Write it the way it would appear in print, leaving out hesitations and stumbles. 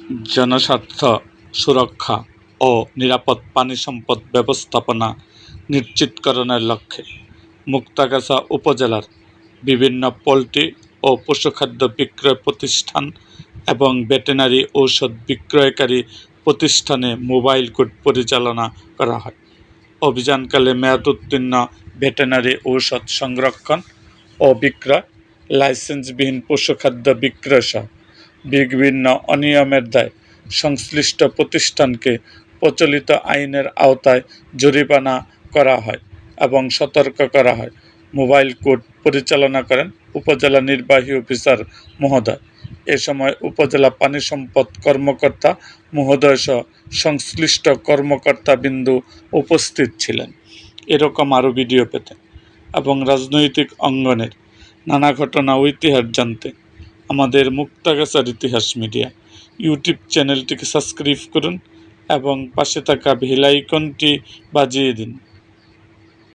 জনস্বার্থ সুরক্ষা ও নিরাপদ পানি সম্পদ ব্যবস্থাপনা নিশ্চিতকরণের লক্ষ্যে মুক্তাগাছা উপজেলার বিভিন্ন পোল্ট্রি ও পশুখাদ্য বিক্রয় প্রতিষ্ঠান এবং ভেটেরিনারি ঔষধ বিক্রয়কারী প্রতিষ্ঠানে মোবাইল কোর্ট পরিচালনা করা হয়। অভিযানকালে মেয়াদোত্তীর্ণ ভেটেরিনারি ঔষধ সংরক্ষণ ও বিক্রয়, লাইসেন্সবিহীন পশুখাদ্য বিক্রয়সহ বিভিন্ন অনিয়মের দায়ে সংশ্লিষ্ট প্রতিষ্ঠানকে প্রচলিত আইনের আওতায় জরিমানা করা হয় এবং সতর্ক করা হয়। মোবাইল কোর্ট পরিচালনা করেন উপজেলা নির্বাহী অফিসার মহোদয়। এ সময় উপজেলা পানি সম্পদ কর্মকর্তা মহোদয়সহ সংশ্লিষ্ট কর্মকর্তাবৃন্দ উপস্থিত ছিলেন। এরকম আরও ভিডিও পেতে এবং রাজনৈতিক অঙ্গনের নানা ঘটনা ও ইতিহাস জানতে আমাদের মুক্তাগাছার ইতিহাস মিডিয়া ইউটিউব চ্যানেলটিকে সাবস্ক্রাইব করুন এবং পাশে থাকা বেল আইকনটি বাজিয়ে দিন।